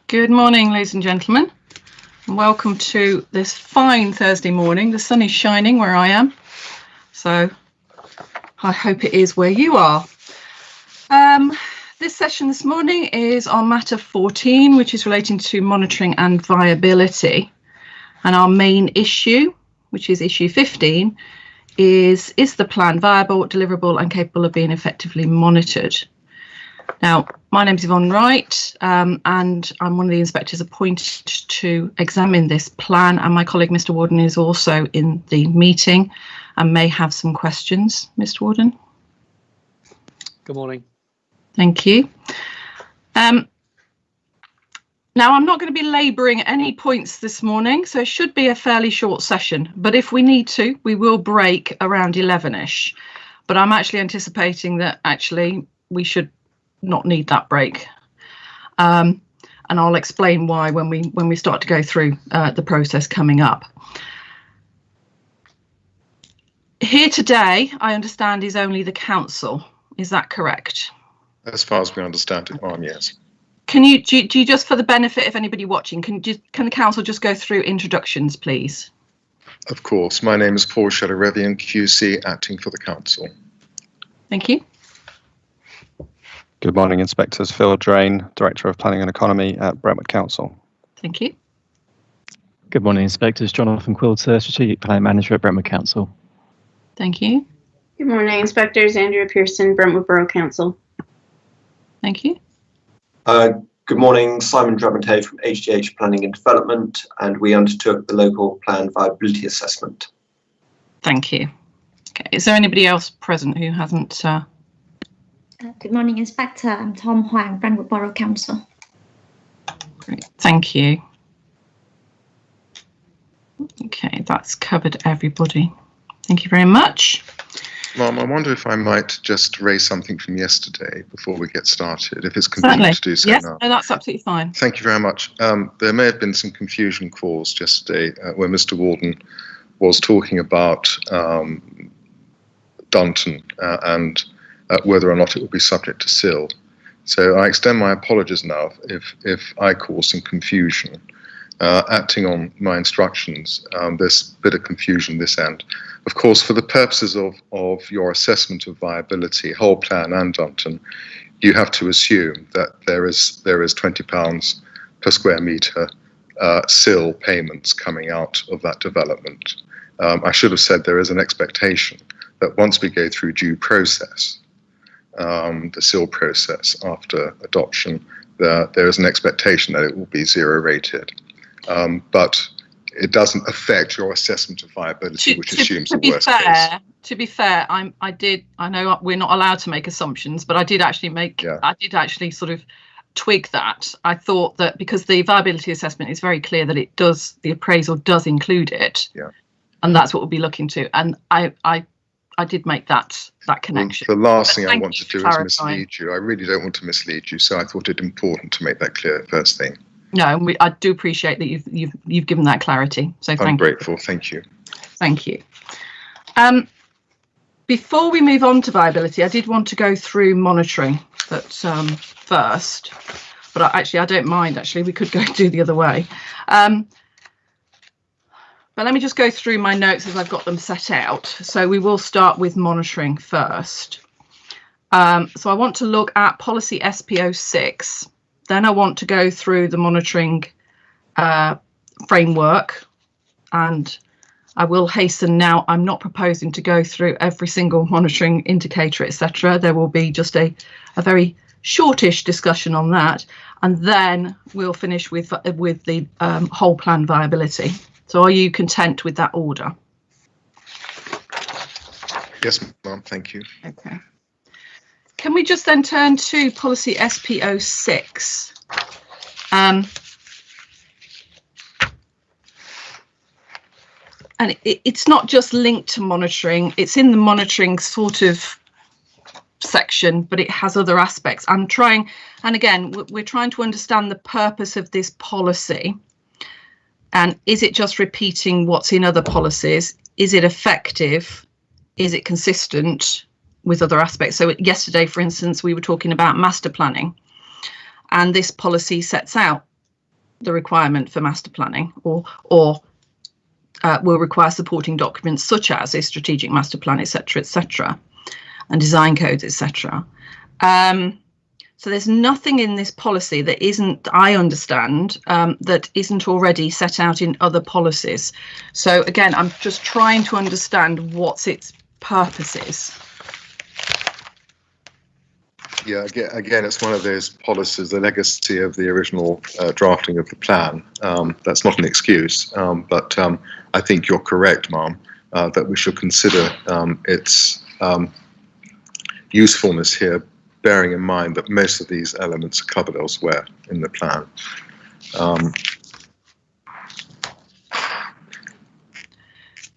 Good morning, ladies and gentlemen, and welcome to this fine Thursday morning. The sun is shining where I am, so I hope it is where you are. This session this morning is on matter 14, which is relating to monitoring and viability. And our main issue, which is issue 15, is the plan viable, deliverable and capable of being effectively monitored? Now, my name is Yvonne Wright, and I'm one of the inspectors appointed to examine this plan, and my colleague Mr. Warden is also in the meeting and may have some questions. Mr. Warden. Good morning. Thank you. Now, I'm not going to be labouring any points this morning, so it should be a fairly short session, but if we need to, we will break around 11ish. But I'm actually anticipating that we should not need that break, and I'll explain why when we start to go through the process coming up. Here today, I understand, is only the council. Is that correct? As far as we understand it, Ma'am, yes. Can you do you just, for the benefit of anybody watching, can the council just go through introductions, please? Of course. My name is Paul Shadowrevian, QC, acting for the council. Thank you. Good morning, Inspectors. Phil Drain, Director of Planning and Economy at Brentwood Council. Thank you. Good morning, Inspectors. Jonathan Quilter, Strategic Planning Manager at Brentwood Council. Thank you. Good morning, Inspectors. Andrea Pearson, Brentwood Borough Council. Thank you. Good morning, Simon Drummond from HDH Planning and Development, and we undertook the local plan viability assessment. Thank you. Okay. Is there anybody else present who hasn't? Good morning, Inspector. I'm Tom Huang, Brentwood Borough Council. Great. Thank you. Okay, that's covered everybody. Thank you very much. Ma'am, I wonder if I might just raise something from yesterday before we get started, if it's convenient to do so yes, now. no, that's absolutely fine. Thank you very much. There may have been some confusion caused yesterday when Mr. Warden was talking about Dunton and whether or not it will be subject to SIL. So I extend my apologies now if I cause some confusion. Acting on my instructions, there's a bit of confusion this end. Of course, for the purposes of your assessment of viability, whole plan and Dunton, you have to assume that there is £20 per square metre SIL payments coming out of that development. I should have said there is an expectation that once we go through due process, the SIL process after adoption, there is an expectation that it will be zero rated. But it doesn't affect your assessment of viability, which assumes the worst case. To be fair, I know we're not allowed to make assumptions, but I did actually sort of twig that. I thought that because the viability assessment is very clear that the appraisal does include it, and that's what we'll be looking to. And I did make that connection. Well, the last thing I want to do is mislead you. I really don't want to mislead you, so I thought it important to make that clear first thing. No, I do appreciate that you've given that clarity. So thank you. I'm grateful. Thank you. Thank you. Before we move on to viability, I did want to go through monitoring first, but I don't mind. Actually, we could go do the other way. But let me just go through my notes as I've got them set out. So we will start with monitoring first. So I want to look at policy SP06. Then I want to go through the monitoring framework, and I will hasten now. I'm not proposing to go through every single monitoring indicator, etc. There will be just a very shortish discussion on that, and then we'll finish with the whole plan viability. So are you content with that order? Yes, ma'am. Thank you. Okay. Can we just then turn to policy SP06? And it's not just linked to monitoring, it's in the monitoring sort of section, but it has other aspects. We're trying to understand the purpose of this policy. And is it just repeating what's in other policies? Is it effective? Is it consistent with other aspects? So yesterday, for instance, we were talking about master planning, and this policy sets out the requirement for master planning, or will require supporting documents such as a strategic master plan, etc., and design codes, etc. So there's nothing in this policy that isn't, I understand, that isn't already set out in other policies. So again, I'm just trying to understand what its purpose is. Yeah, again, it's one of those policies, the legacy of the original drafting of the plan. That's not an excuse, but I think you're correct, Ma'am, that we should consider its usefulness here, bearing in mind that most of these elements are covered elsewhere in the plan.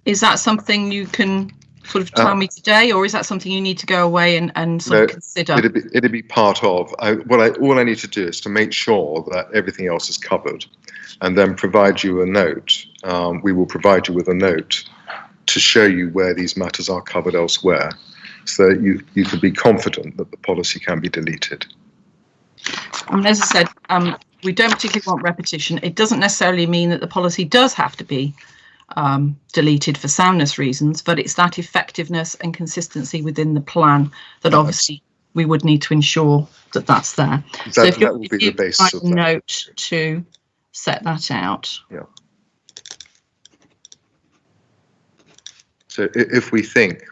Is that something you can sort of tell me today, or is that something you need to go away and sort of consider? It'd be part of. All I need to do is to make sure that everything else is covered, and then provide you a note. We will provide you with a note to show you where these matters are covered elsewhere, so that you can be confident that the policy can be deleted. And as I said, we don't particularly want repetition. It doesn't necessarily mean that the policy does have to be deleted for soundness reasons, but it's that effectiveness and consistency within the plan that obviously we would need to ensure that that's there. So if that will be the basis of that. Note to set that out. Yeah. So if we think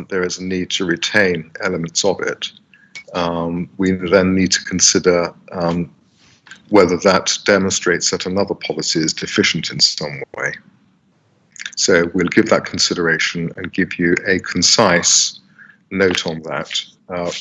there is a need to retain elements of it, we then need to consider whether that demonstrates that another policy is deficient in some way. So we'll give that consideration and give you a concise note on that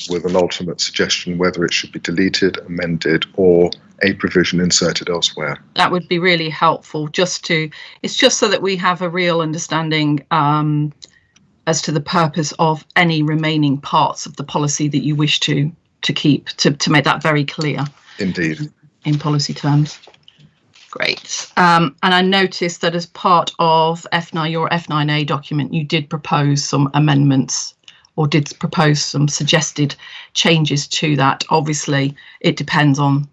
with an ultimate suggestion whether it should be deleted, amended, or a provision inserted elsewhere. That would be really helpful. It's just so that we have a real understanding as to the purpose of any remaining parts of the policy that you wish to keep, to make that very clear. Indeed. In policy terms. Great. And I noticed that as part of F9, your F9A document, you did propose some amendments, or did propose some suggested changes to that. Obviously, it depends on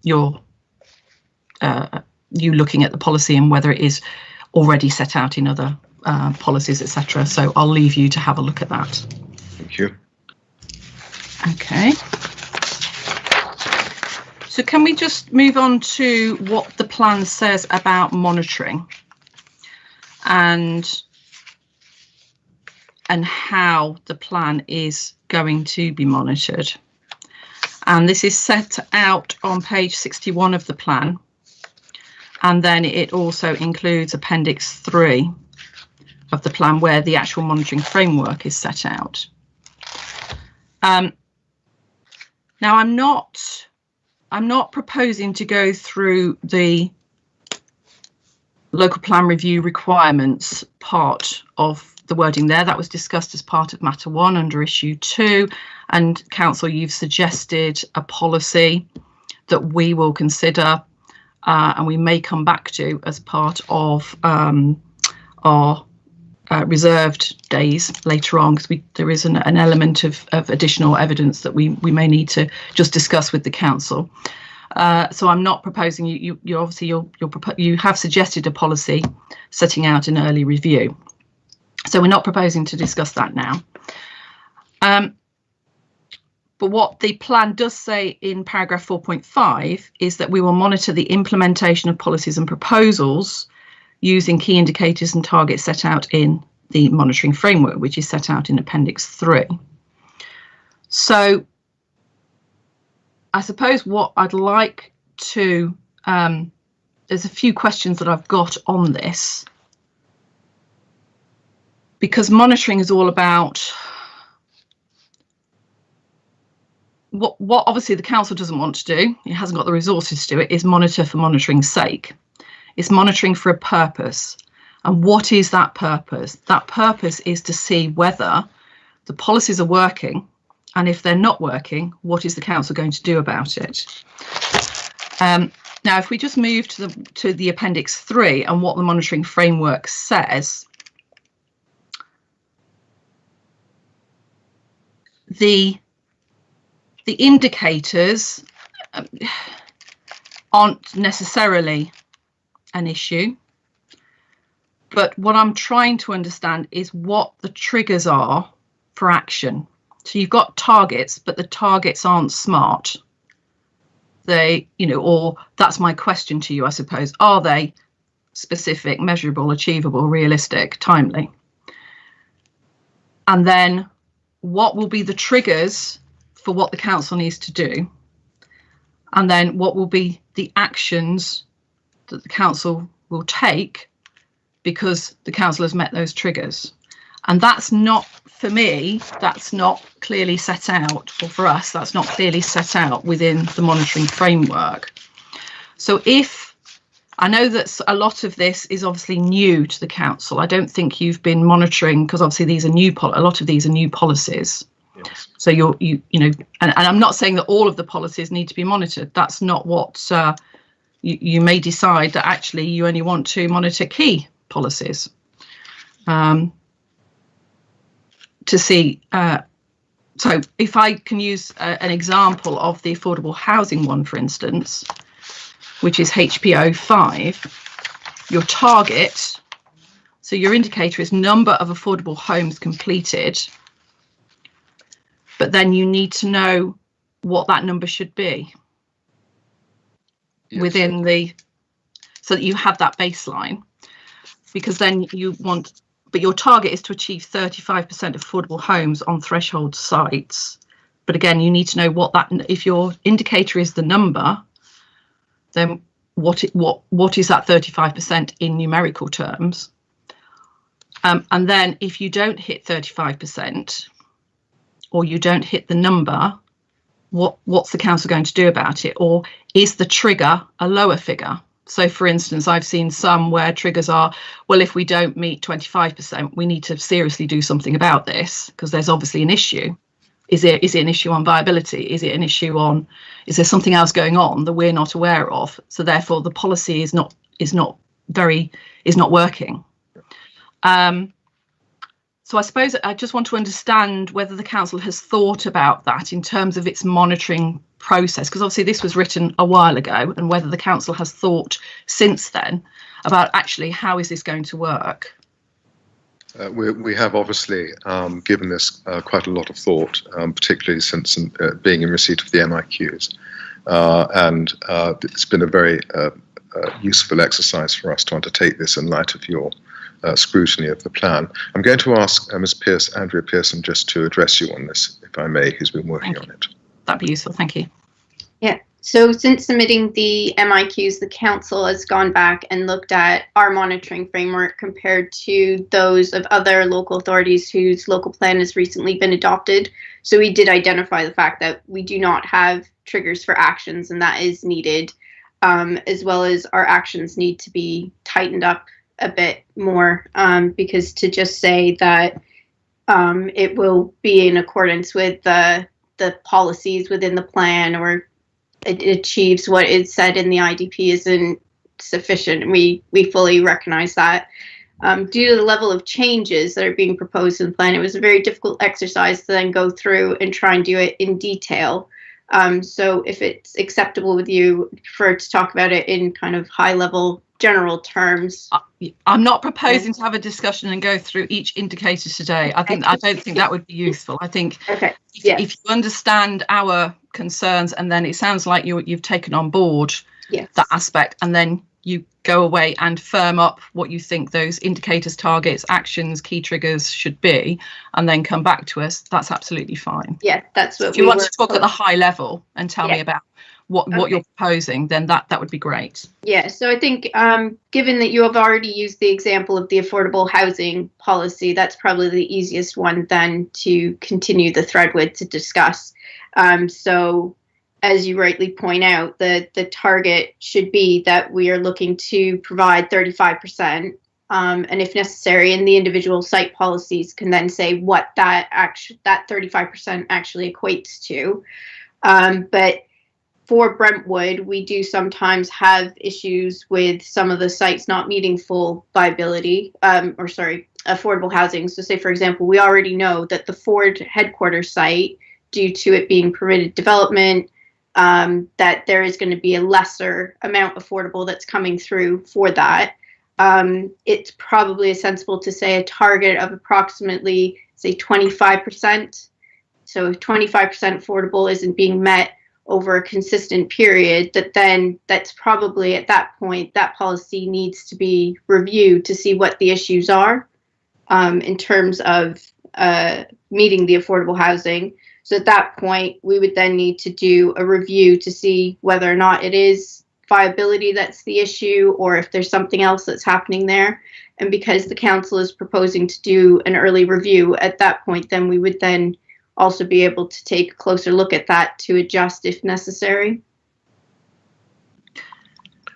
you looking at the policy and whether it is already set out in other policies, etc. So I'll leave you to have a look at that. Thank you. Okay. So can we just move on to what the plan says about monitoring and how the plan is going to be monitored? And this is set out on page 61 of the plan. And then it also includes Appendix 3 of the plan where the actual monitoring framework is set out. Now, I'm not proposing to go through the local plan review requirements part of the wording there. That was discussed as part of matter 1 under issue 2. And council, you've suggested a policy that we will consider and we may come back to as part of our reserved days later on, because there is an element of additional evidence that we may need to just discuss with the council. So I'm not proposing you obviously you have suggested a policy setting out an early review. So we're not proposing to discuss that now. But what the plan does say in paragraph 4.5 is that we will monitor the implementation of policies and proposals using key indicators and targets set out in the monitoring framework, which is set out in Appendix 3. So I suppose what I'd like to, there's a few questions that I've got on this, because monitoring is all about what obviously the council doesn't want to do, it hasn't got the resources to do it, is monitor for monitoring's sake. It's monitoring for a purpose. And what is that purpose? That purpose is to see whether the policies are working, and if they're not working, what is the council going to do about it? Now, if we just move to the Appendix 3 and what the monitoring framework says, the indicators, aren't necessarily an issue. But what I'm trying to understand is what the triggers are for action. So you've got targets, but the targets aren't smart. They, or that's my question to you, I suppose. Are they specific, measurable, achievable, realistic, timely? And then what will be the triggers for what the council needs to do? And then what will be the actions that the council will take because the council has met those triggers? And that's not, for me, that's not clearly set out, or for us, that's not clearly set out within the monitoring framework. So if, I know that a lot of this is obviously new to the council. I don't think you've been monitoring, because obviously these are new, a lot of these are new policies. Yes. So and I'm not saying that all of the policies need to be monitored. That's not what you may decide, that actually you only want to monitor key policies. To see, so if I can use an example of the affordable housing one, for instance, which is HPO 5, your target, so your indicator is number of affordable homes completed, but then you need to know what that number should be. Yes. Within the, so that you have that baseline, because then you want, but your target is to achieve 35% affordable homes on threshold sites. But again, you need to know what that, if your indicator is the number, then what is that 35% in numerical terms? And then if you don't hit 35% or you don't hit the number, what's the council going to do about it? Or is the trigger a lower figure? So, for instance, I've seen some where triggers are, well, if we don't meet 25%, we need to seriously do something about this, because there's obviously an issue. Is it an issue on viability? Is it an issue on, is there something else going on that we're not aware of? So therefore the policy is not working. So I suppose I just want to understand whether the council has thought about that in terms of its monitoring process, because obviously this was written a while ago, and whether the council has thought since then about actually how is this going to work. We have obviously given this quite a lot of thought, particularly since being in receipt of the MIQs, and it's been a very useful exercise for us to undertake this in light of your scrutiny of the plan. I'm going to ask Ms. Andrea Pearson just to address you on this, if I may, who's been working on it. That'd be useful, thank you. Yeah, so since submitting the MIQs, the council has gone back and looked at our monitoring framework compared to those of other local authorities whose local plan has recently been adopted. So we did identify the fact that we do not have triggers for actions, and that is needed, as well as our actions need to be tightened up a bit more, because to just say that it will be in accordance with the policies within the plan, or it achieves what is said in the IDP, isn't sufficient. We fully recognize that. Due to the level of changes that are being proposed in the plan, it was a very difficult exercise to then go through and try and do it in detail. So if it's acceptable with you for to talk about it in kind of high level general terms. I'm not proposing to have a discussion and go through each indicator today. I don't think that would be useful. I think if you understand our concerns, and then it sounds like you've taken on board that aspect, and then you go away and firm up what you think those indicators, targets, actions, key triggers should be, and then come back to us, that's absolutely fine. Yeah, that's what if you want to talk at the high level and tell me about what you're proposing, then that would be great. Yeah, so I think given that you have already used the example of the affordable housing policy, that's probably the easiest one then to continue the thread with to discuss. So as you rightly point out, the target should be that we are looking to provide 35%, and if necessary, in the individual site policies can then say what that 35% actually equates to. But for Brentwood, we do sometimes have issues with some of the sites not meeting full viability, affordable housing. So say, for example, we already know that the Ford headquarters site, due to it being permitted development, that there is going to be a lesser amount affordable that's coming through for that. It's probably sensible to say a target of approximately, say, 25%. So if 25% affordable isn't being met over a consistent period, that's probably at that point, that policy needs to be reviewed to see what the issues are in terms of meeting the affordable housing. So at that point, we would then need to do a review to see whether or not it is viability that's the issue, or if there's something else that's happening there. And because the council is proposing to do an early review at that point, then we would then also be able to take a closer look at that to adjust if necessary.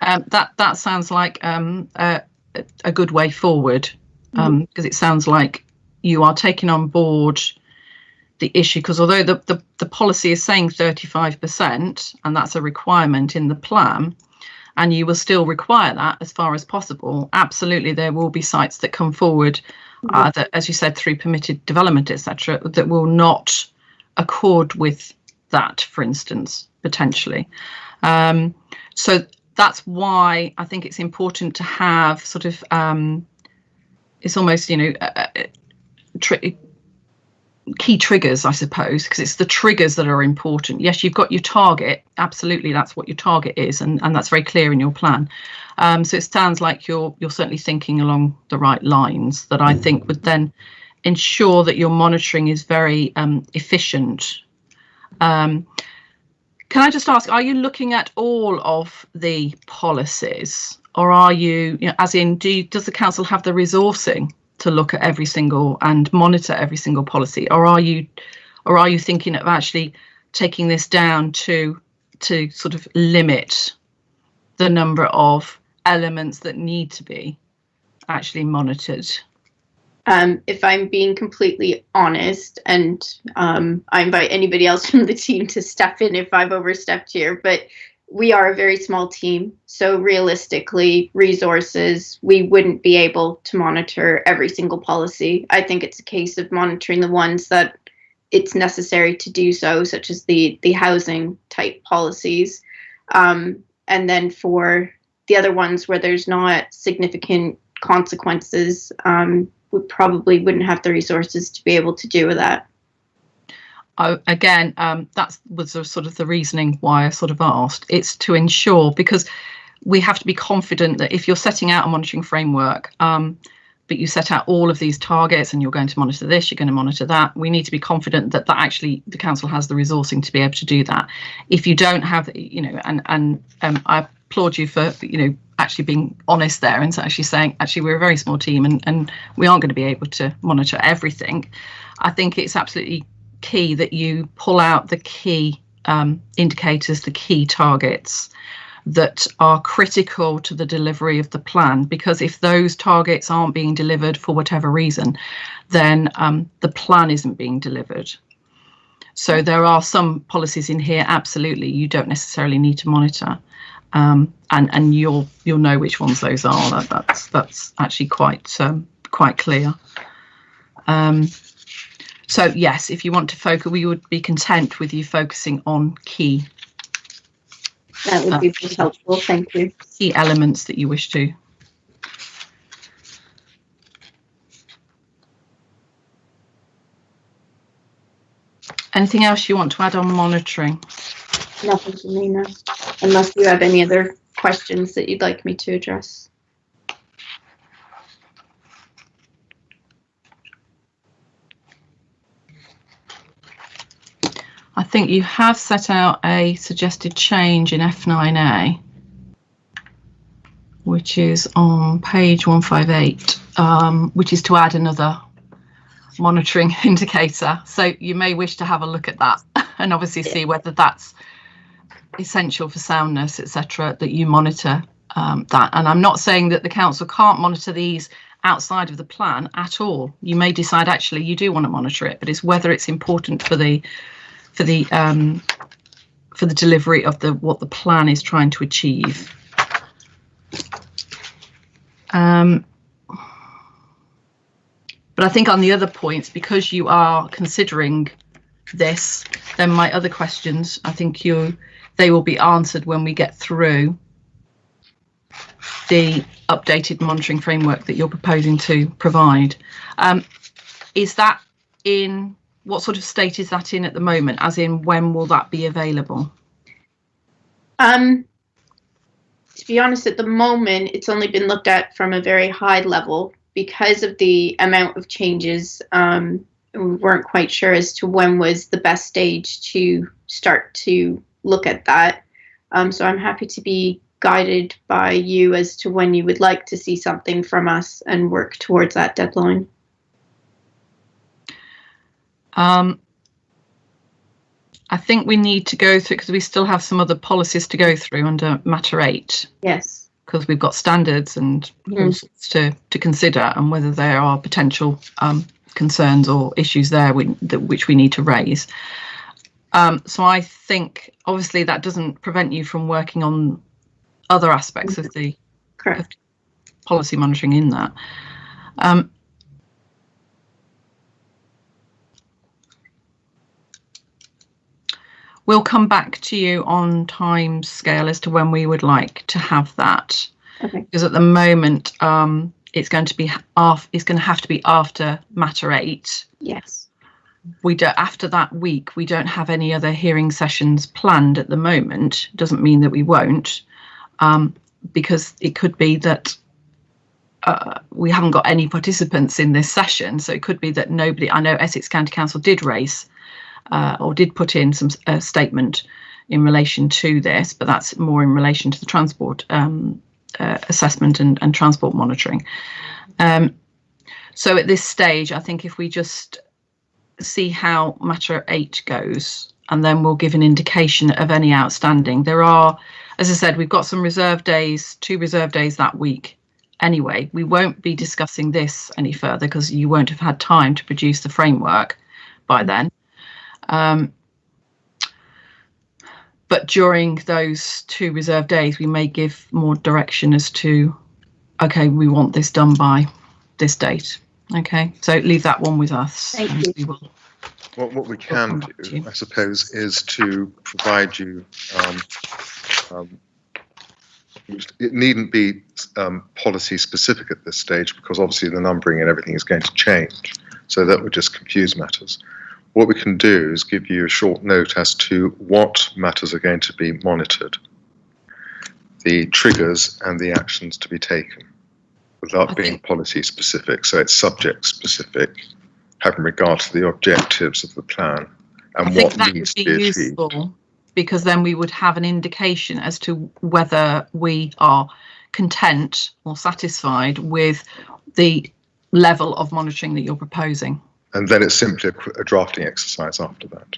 That sounds like a good way forward, because it sounds like you are taking on board the issue, because although the policy is saying 35%, and that's a requirement in the plan, and you will still require that as far as possible, absolutely there will be sites that come forward that, as you said, through permitted development, etc., that will not accord with that, for instance, potentially. So that's why I think it's important to have sort of, it's almost, key triggers, I suppose, because it's the triggers that are important. Yes, you've got your target. Absolutely, that's what your target is, and that's very clear in your plan. So it sounds like you're certainly thinking along the right lines that I think would then ensure that your monitoring is very efficient. Can I just ask, are you looking at all of the policies, or are you, as in, does the council have the resourcing to look at every single and monitor every single policy, or are you thinking of actually taking this down to sort of limit the number of elements that need to be actually monitored? If I'm being completely honest, and I invite anybody else from the team to step in if I've overstepped here, but we are a very small team, so realistically, resources, we wouldn't be able to monitor every single policy. I think it's a case of monitoring the ones that it's necessary to do so, such as the housing type policies. And then for the other ones where there's not significant consequences, we probably wouldn't have the resources to be able to do with that. Again, that was sort of the reasoning why I sort of asked. It's to ensure, because we have to be confident that if you're setting out a monitoring framework, but you set out all of these targets and you're going to monitor this, you're going to monitor that, we need to be confident that actually the council has the resourcing to be able to do that. If you don't have, and I applaud you for, actually being honest there and actually saying, actually, we're a very small team and we aren't going to be able to monitor everything. I think it's absolutely key that you pull out the key indicators, the key targets that are critical to the delivery of the plan, because if those targets aren't being delivered for whatever reason, then the plan isn't being delivered. So there are some policies in here, absolutely, you don't necessarily need to monitor, and you'll know which ones those are. That's actually quite clear. So yes, if you want to focus, we would be content with you focusing on key. That would be very helpful. Thank you. Key elements that you wish to. Anything else you want to add on monitoring? Nothing for me now, unless you have any other questions that you'd like me to address. I think you have set out a suggested change in F9A, which is on page 158, which is to add another monitoring indicator. So you may wish to have a look at that and obviously see whether that's essential for soundness, etc., that you monitor that. And I'm not saying that the council can't monitor these outside of the plan at all. You may decide actually you do want to monitor it, but it's whether it's important for the delivery of what the plan is trying to achieve. But I think on the other points, because you are considering this, then my other questions, I think they will be answered when we get through the updated monitoring framework that you're proposing to provide. Is that in, what sort of state is that in at the moment? As in, when will that be available? To be honest, at the moment, it's only been looked at from a very high level because of the amount of changes. We weren't quite sure as to when was the best stage to start to look at that. So I'm happy to be guided by you as to when you would like to see something from us and work towards that deadline. I think we need to go through, because we still have some other policies to go through under Matter 8. Yes. Because we've got standards and all sorts to consider, and whether there are potential concerns or issues there which we need to raise. So I think obviously that doesn't prevent you from working on other aspects of the policy monitoring in that. We'll come back to you on time scale as to when we would like to have that. Okay. Because at the moment, it's going to have to be after Matter 8. Yes. We don't, after that week, we don't have any other hearing sessions planned at the moment. Doesn't mean that we won't, because it could be that we haven't got any participants in this session. So it could be that nobody. I know Essex County Council did raise or did put in some statement in relation to this, but that's more in relation to the transport assessment and transport monitoring. So at this stage, I think if we just see how Matter 8 goes, and then we'll give an indication of any outstanding. There are, as I said, we've got some reserve days, 2 reserve days that week. Anyway, we won't be discussing this any further because you won't have had time to produce the framework by then. But during those 2 reserve days, we may give more direction as to, okay, we want this done by this date. Okay, so leave that one with us. Thank you. We will, What we can do, I suppose, is to provide you. It needn't be policy specific at this stage, because obviously the numbering and everything is going to change. So that would just confuse matters. What we can do is give you a short note as to what matters are going to be monitored, the triggers and the actions to be taken, without being policy specific. So it's subject specific, having regard to the objectives of the plan and what needs to be achieved. Useful, because then we would have an indication as to whether we are content or satisfied with the level of monitoring that you're proposing. And then it's simply a drafting exercise after that.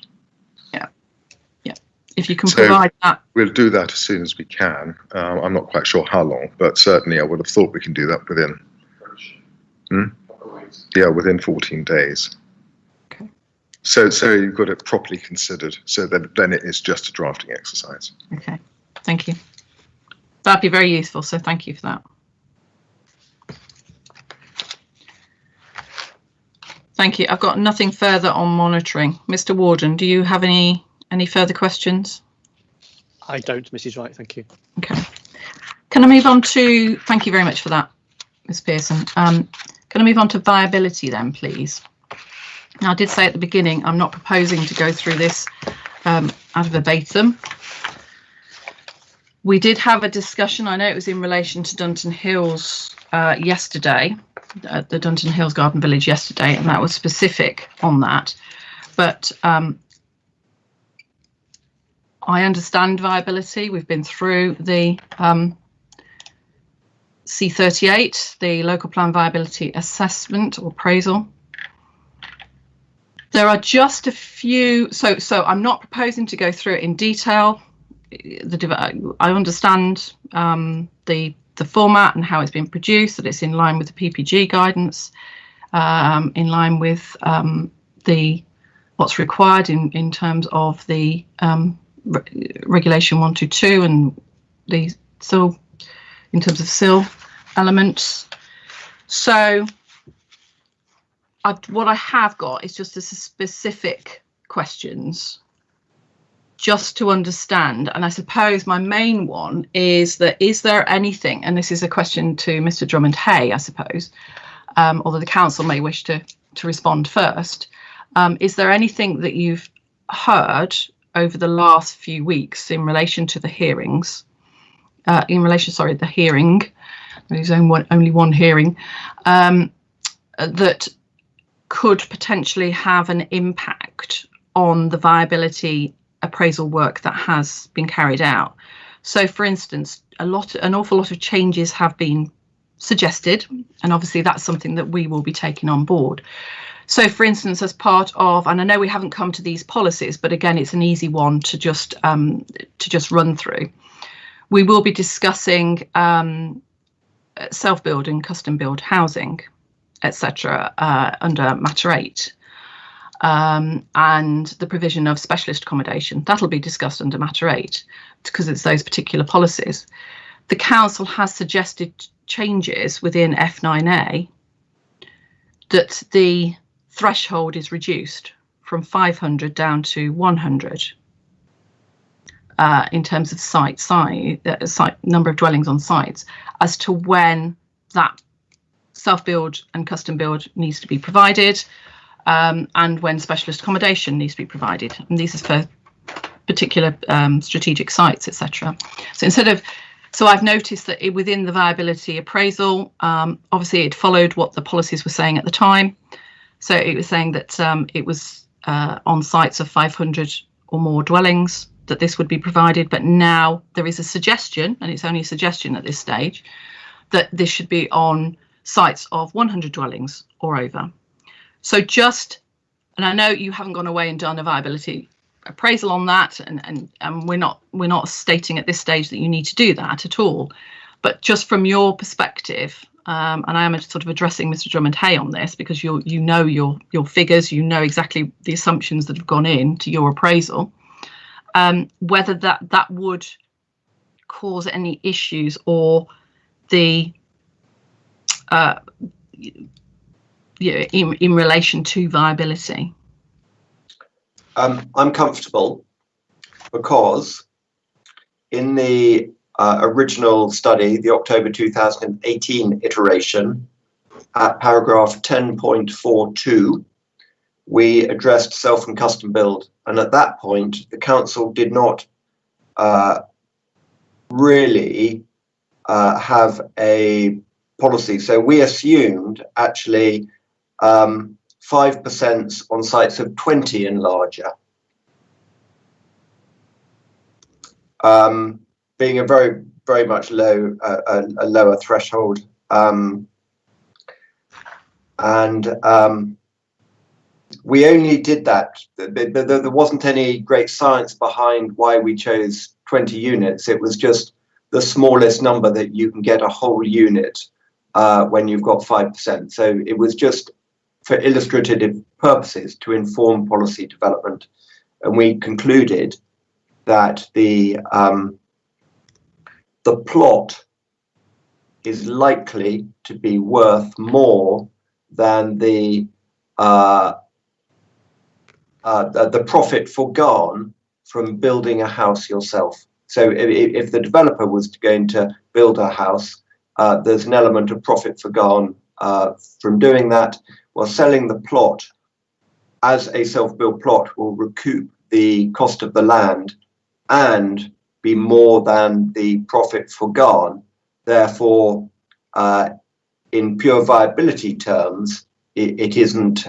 Yeah, yeah. If you can provide that. We'll do that as soon as we can. I'm not quite sure how long, but certainly I would have thought we can do that within. Yeah, within 14 days. Okay. So you've got it properly considered, so that then it is just a drafting exercise. Okay, thank you. That'd be very useful, so thank you for that. Thank you. I've got nothing further on monitoring. Mr. Warden, do you have any further questions? I don't, Mrs. Wright, thank you. Okay. Can I move on to, thank you very much for that, Ms. Pearson. Can I move on to viability then, please? Now, I did say at the beginning, I'm not proposing to go through this ad verbatim. We did have a discussion, I know it was in relation to Dunton Hills yesterday, the Dunton Hills Garden Village yesterday, and that was specific on that. But I understand viability. We've been through the C38, the local plan viability assessment or appraisal. There are just a few, so I'm not proposing to go through it in detail. I understand the format and how it's been produced, that it's in line with the PPG guidance, in line with what's required in terms of the regulation 122 and the SIL, in terms of SIL elements. So what I have got is just a specific questions just to understand, and I suppose my main one is that, is there anything, and this is a question to Mr. Drummond-Hay, I suppose, although the council may wish to respond first, is there anything that you've heard over the last few weeks in relation to the hearings, the hearing, there's only one hearing, that could potentially have an impact on the viability appraisal work that has been carried out? So, for instance, an awful lot of changes have been suggested, and obviously that's something that we will be taking on board. So, for instance, as part of, and I know we haven't come to these policies, but again, it's an easy one to just run through. We will be discussing self-build and custom-build housing, etc., under Matter 8, and the provision of specialist accommodation. That'll be discussed under Matter 8 because it's those particular policies. The council has suggested changes within F9A that the threshold is reduced from 500 down to 100 in terms of site number of dwellings on sites, as to when that self-build and custom build needs to be provided, and when specialist accommodation needs to be provided. And these are for particular strategic sites, etc. So I've noticed that within the viability appraisal, obviously it followed what the policies were saying at the time. So it was saying that it was on sites of 500 or more dwellings that this would be provided. But now there is a suggestion, and it's only a suggestion at this stage, that this should be on sites of 100 dwellings or over. So and I know you haven't gone away and done a viability appraisal on that, and we're not stating at this stage that you need to do that at all, but just from your perspective, and I am sort of addressing Mr. Drummond-Hay on this because you know your figures, you know exactly the assumptions that have gone into your appraisal, whether that would cause any issues or the in relation to viability. I'm comfortable because in the original study, the October 2018 iteration, at paragraph 10.42, we addressed self and custom build. And at that point, the council did not really have a policy. So we assumed actually 5% on sites of 20 and larger, being a very, very much a lower threshold. We only did that. There wasn't any great science behind why we chose 20 units. It was just the smallest number that you can get a whole unit when you've got 5%. So it was just for illustrative purposes to inform policy development. And we concluded that the plot is likely to be worth more than the profit foregone from building a house yourself. So if the developer was going to build a house, there's an element of profit foregone from doing that, while selling the plot as a self-built plot will recoup the cost of the land and be more than the profit foregone. Therefore, in pure viability terms, it isn't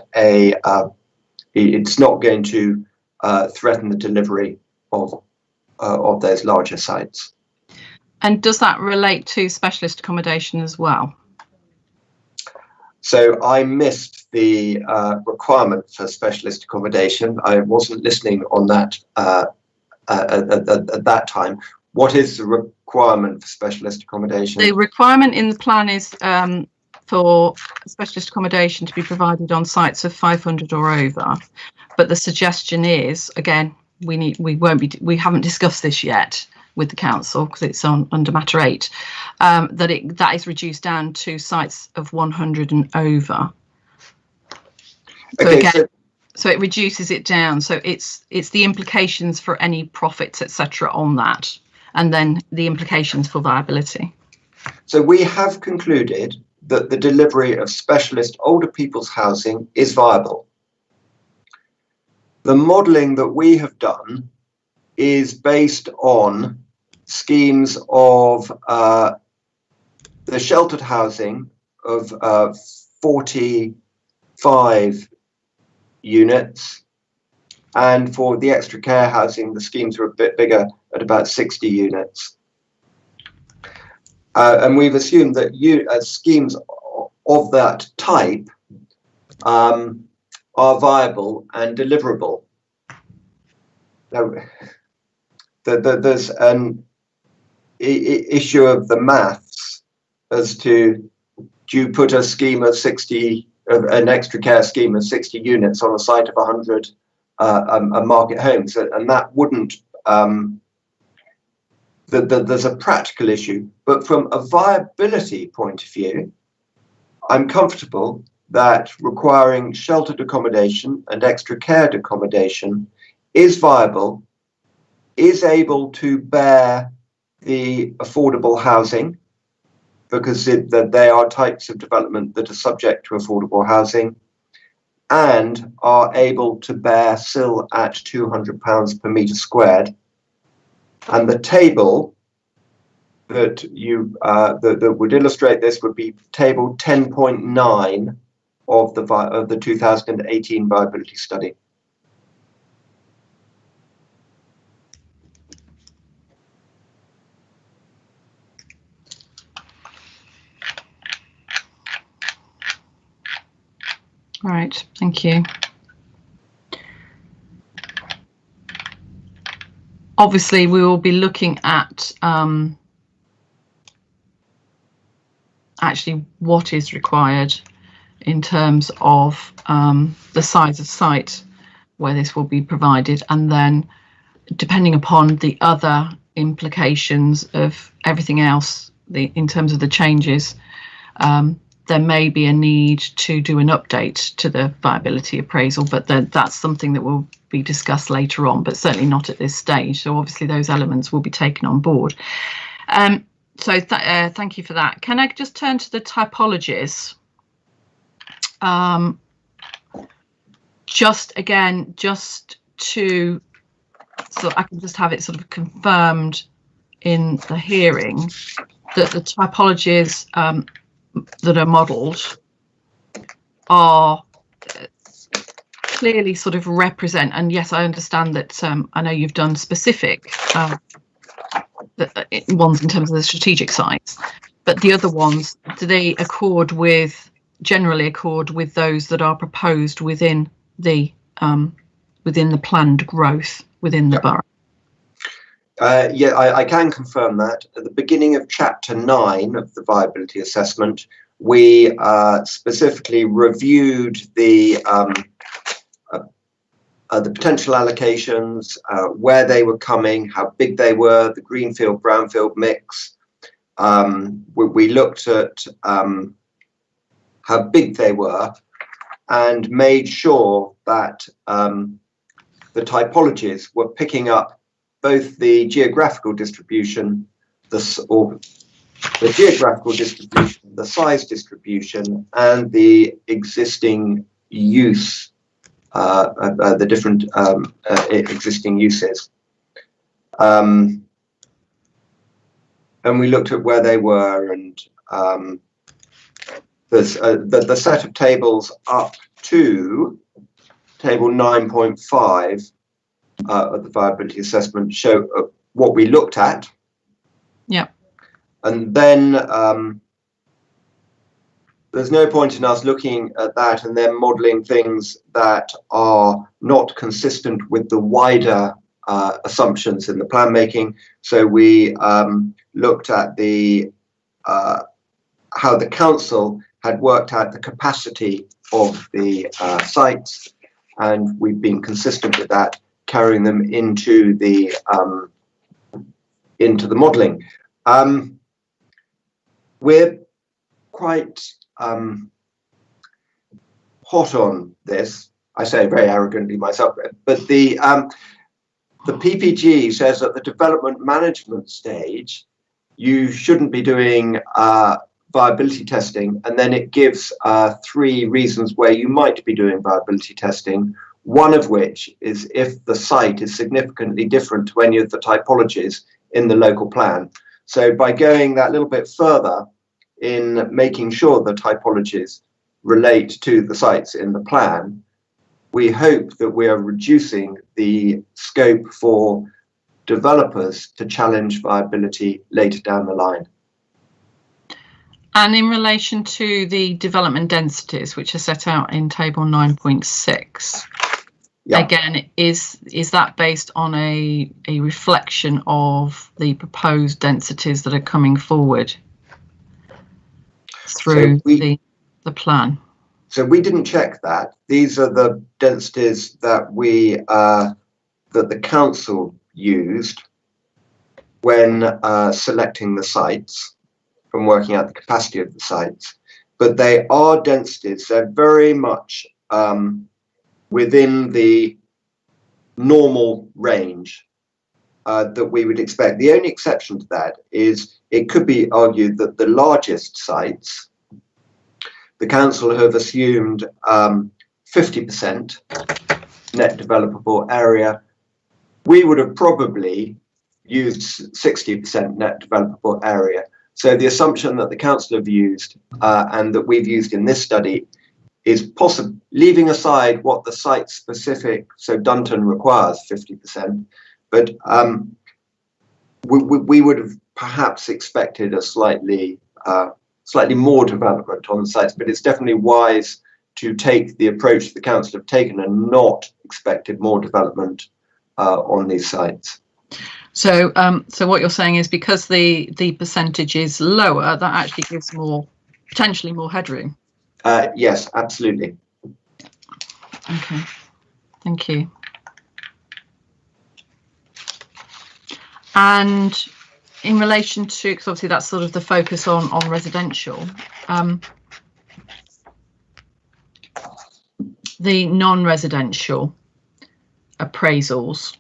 it's not going to threaten the delivery of those larger sites. And does that relate to specialist accommodation as well? So I missed the requirement for specialist accommodation. I wasn't listening on that at that time. What is the requirement for specialist accommodation? The requirement in the plan is for specialist accommodation to be provided on sites of 500 or over. But the suggestion is, again, we haven't discussed this yet with the council because it's under Matter 8, that is reduced down to sites of 100 and over. So Okay, again, So it reduces it down. So it's the implications for any profits, etc., on that, and then the implications for viability. So we have concluded that the delivery of specialist older people's housing is viable. The modelling that we have done is based on schemes of the sheltered housing of 45 units, and for the extra care housing, the schemes are a bit bigger at about 60 units. And we've assumed that schemes of that type are viable and deliverable. Now, there's an issue of the maths as to, do you put a scheme of 60, an extra care scheme of 60 units on a site of 100 market homes, and that wouldn't. There's a practical issue, but from a viability point of view, I'm comfortable that requiring sheltered accommodation and extra cared accommodation is viable, is able to bear the affordable housing, because they are types of development that are subject to affordable housing, and are able to bear SIL at £200 per metre squared. And the table that that would illustrate this would be table 10.9 of the 2018 viability study. All right, thank you. Obviously, we will be looking at actually what is required in terms of the size of site where this will be provided, and then depending upon the other implications of everything else, in terms of the changes, there may be a need to do an update to the viability appraisal, but that's something that will be discussed later on, but certainly not at this stage. So obviously those elements will be taken on board. So thank you for that. Can I just turn to the typologies? Just to, so I can just have it sort of confirmed in the hearing that the typologies that are modelled are clearly sort of represent, and yes, I understand that I know you've done specific ones in terms of the strategic sites, but the other ones, do they generally accord with those that are proposed within the planned growth within the borough? Yeah, I can confirm that. At the beginning of Chapter 9 of the viability assessment, we specifically reviewed the potential allocations, where they were coming, how big they were, the greenfield, brownfield mix. We looked at how big they were and made sure that the typologies were picking up both the geographical distribution, the size distribution, and the existing use, the different existing uses. And we looked at where they were, and there's the set of tables up to table 9.5 of the viability assessment show what we looked at. Yeah. And then there's no point in us looking at that and then modelling things that are not consistent with the wider assumptions in the plan making. So we looked at the how the council had worked out the capacity of the sites, and we've been consistent with that, carrying them into the modelling. We're quite hot on this. I say very arrogantly myself, but the PPG says at the development management stage, you shouldn't be doing viability testing, and then it gives 3 reasons where you might be doing viability testing, one of which is if the site is significantly different to any of the typologies in the local plan. So by going that little bit further in making sure the typologies relate to the sites in the plan, we hope that we are reducing the scope for developers to challenge viability later down the line. And in relation to the development densities, which are set out in table 9.6, again, is that based on a reflection of the proposed densities that are coming forward through the plan? So we didn't check that. These are the densities that that the council used when selecting the sites, from working out the capacity of the sites, but they are densities. They're very much within the normal range that we would expect. The only exception to that is it could be argued that the largest sites, the council have assumed 50% net developable area. We would have probably used 60% net developable area. So the assumption that the council have used and that we've used in this study is possible, leaving aside what the site specific, so Dunton requires 50%, but we would have perhaps expected a slightly more development on the sites, but it's definitely wise to take the approach the council have taken and not expected more development on these sites. So, so what you're saying is because the percentage is lower, that actually gives potentially more headroom. Yes, absolutely. Okay, thank you. And in relation to, because obviously that's sort of the focus on residential, the non-residential appraisals.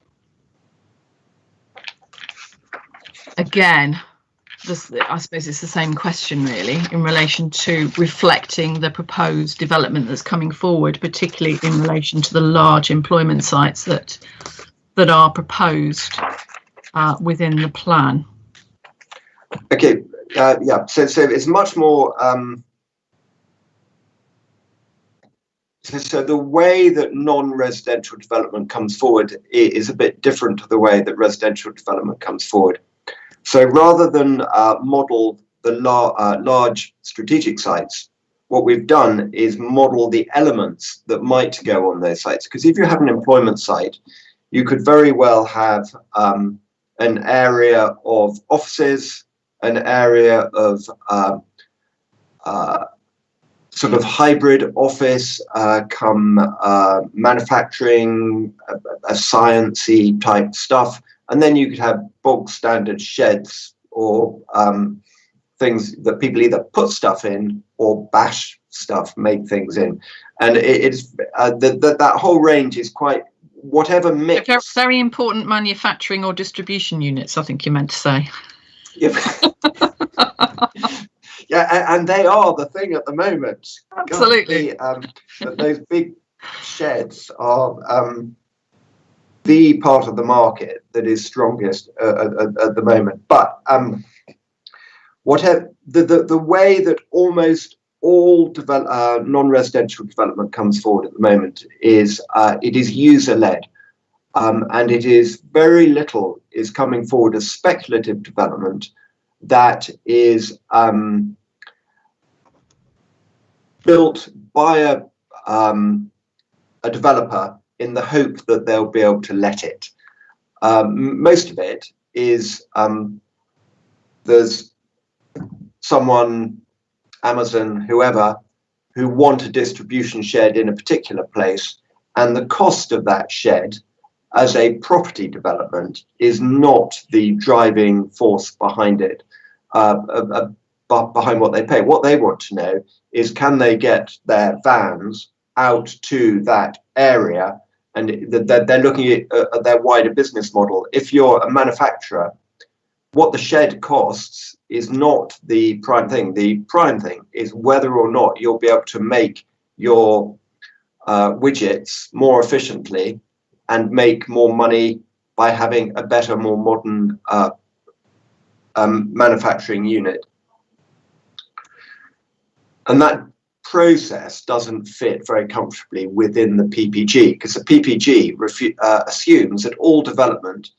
Again, I suppose it's the same question really in relation to reflecting the proposed development that's coming forward, particularly in relation to the large employment sites that are proposed within the plan. Okay, yeah, so it's much more, so the way that non-residential development comes forward is a bit different to the way that residential development comes forward. So rather than model the large strategic sites, what we've done is model the elements that might go on those sites. Because if you have an employment site, you could very well have an area of offices, an area of sort of hybrid office, manufacturing, a sciencey type stuff. And then you could have bog standard sheds or things that people either put stuff in or bash stuff, make things in. And it's that whole range is quite whatever mix. Very important manufacturing or distribution units, I think you meant to say. Yeah. Yeah, and they are the thing at the moment. Absolutely. Those big sheds are the part of the market that is strongest at the moment. But whatever the way that almost all non-residential development comes forward at the moment is it is user-led, and it is very little is coming forward as speculative development that is built by a developer in the hope that they'll be able to let it. Most of it is there's someone, Amazon, whoever, who want a distribution shed in a particular place, and the cost of that shed as a property development is not the driving force behind it, behind what they pay. What they want to know is, can they get their vans out to that area, and they're looking at their wider business model. If you're a manufacturer, what the shed costs is not the prime thing. The prime thing is whether or not you'll be able to make your widgets more efficiently and make more money by having a better, more modern manufacturing unit. And that process doesn't fit very comfortably within the PPG, because the PPG assumes that all development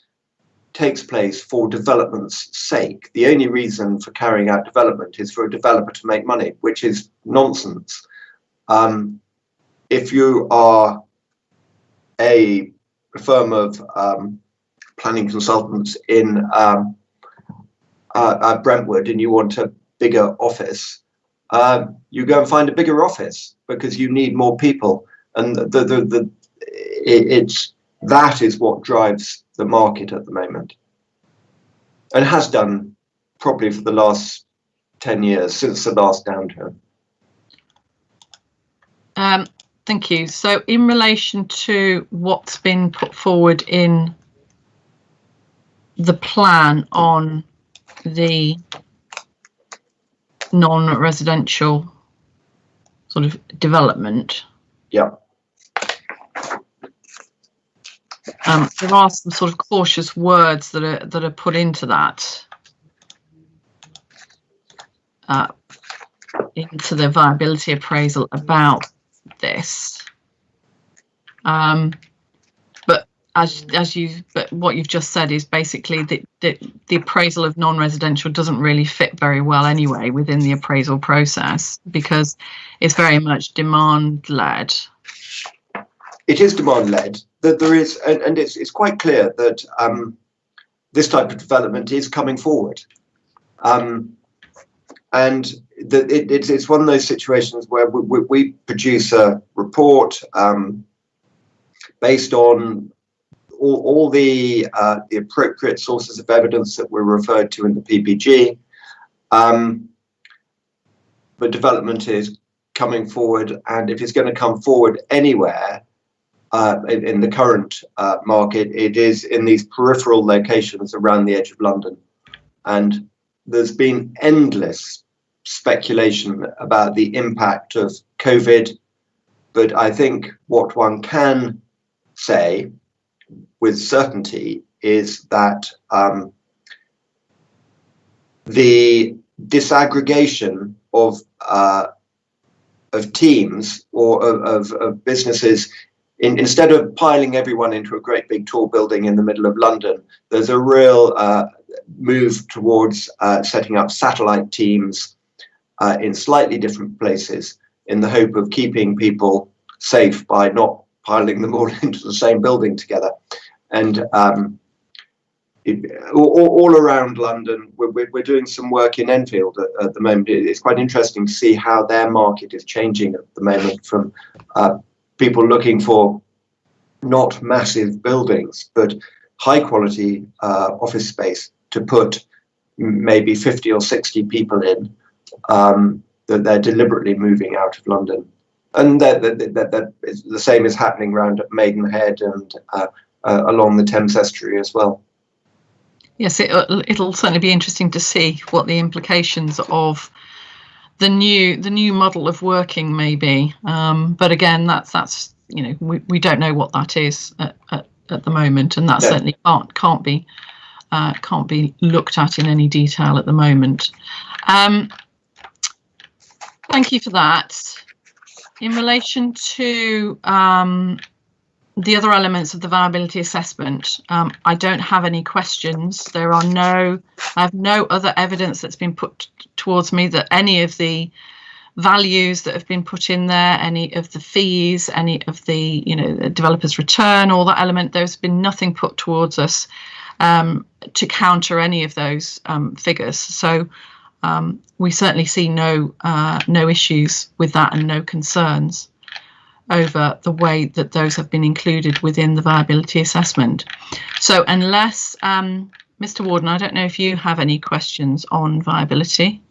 takes place for development's sake. The only reason for carrying out development is for a developer to make money, which is nonsense. If you are a firm of planning consultants in Brentwood and you want a bigger office, you go and find a bigger office because you need more people, and that is what drives the market at the moment, and has done probably for the last 10 years since the last downturn. Thank you. So in relation to what's been put forward in the plan on the non-residential sort of development, yeah, there are some sort of cautious words that are put into that, into the viability appraisal about this. But what you've just said is basically that the appraisal of non-residential doesn't really fit very well anyway within the appraisal process, because it's very much demand-led. It is demand-led. That there is, and it's quite clear that this type of development is coming forward, and that it's one of those situations where we produce a report based on all the appropriate sources of evidence that were referred to in the PPG, but development is coming forward, and if it's going to come forward anywhere in the current market, it is in these peripheral locations around the edge of London. And there's been endless speculation about the impact of COVID, but I think what one can say with certainty is that the disaggregation of teams or of businesses, instead of piling everyone into a great big tall building in the middle of London, there's a real move towards setting up satellite teams in slightly different places in the hope of keeping people safe by not piling them all into the same building together. And all around London, we're doing some work in Enfield at the moment. It's quite interesting to see how their market is changing at the moment, from people looking for not massive buildings, but high quality office space to put maybe 50 or 60 people in, that they're deliberately moving out of London. And that the same is happening around Maidenhead and along the Thames estuary as well. Yes, it'll certainly be interesting to see what the implications of the new model of working may be. But again, that's we don't know what that is at the moment, and that certainly can't be looked at in any detail at the moment. Thank you for that. In relation to the other elements of the viability assessment, I don't have any questions. I have no other evidence that's been put towards me that any of the values that have been put in there, any of the fees, any of the the developer's return, all that element, there's been nothing put towards us to counter any of those figures. So we certainly see no issues with that, and no concerns over the way that those have been included within the viability assessment. So unless, Mr. Warden, I don't know if you have any questions on viability.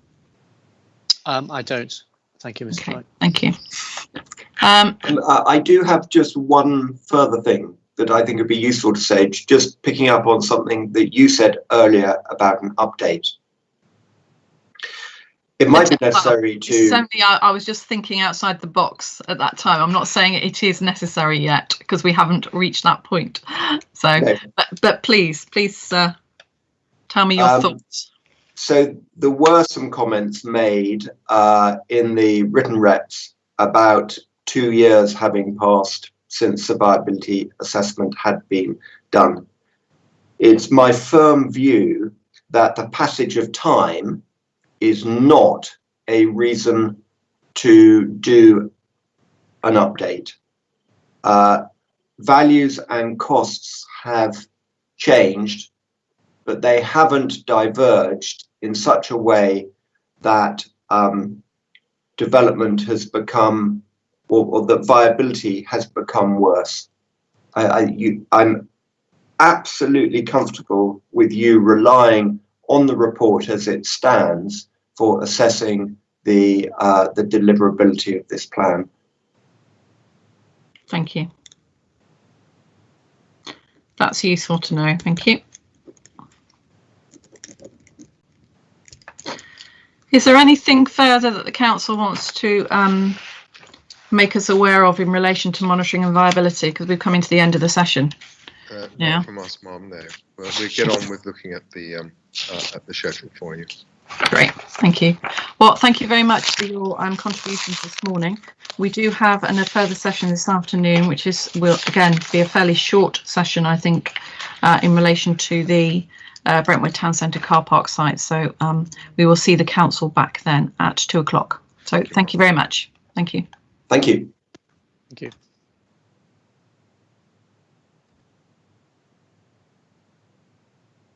I don't. Thank you, Mr. Wright. Thank you. I do have just one further thing that I think would be useful to say, just picking up on something that you said earlier about an update. It might be necessary to... Certainly, I was just thinking outside the box at that time. I'm not saying it is necessary yet, because we haven't reached that point. So, no. but please tell me your thoughts. So there were some comments made in the written reps about 2 years having passed since the viability assessment had been done. It's my firm view that the passage of time is not a reason to do an update. Values and costs have changed, but they haven't diverged in such a way that development has become, or that viability has become worse. I'm absolutely comfortable with you relying on the report as it stands for assessing the deliverability of this plan. Thank you. That's useful to know. Thank you. Is there anything further that the council wants to make us aware of in relation to monitoring and viability? Because we've come into the end of the session. Not from us, Mum, no. Well, we get on with looking at the schedule for you. Great, thank you. Well, thank you very much for your contributions this morning. We do have a further session this afternoon, which will again be a fairly short session, I think, in relation to the Brentwood Town Centre car park site. So we will see the council back then at 2 o'clock. So thank you very much. Thank you. Thank you. Thank you.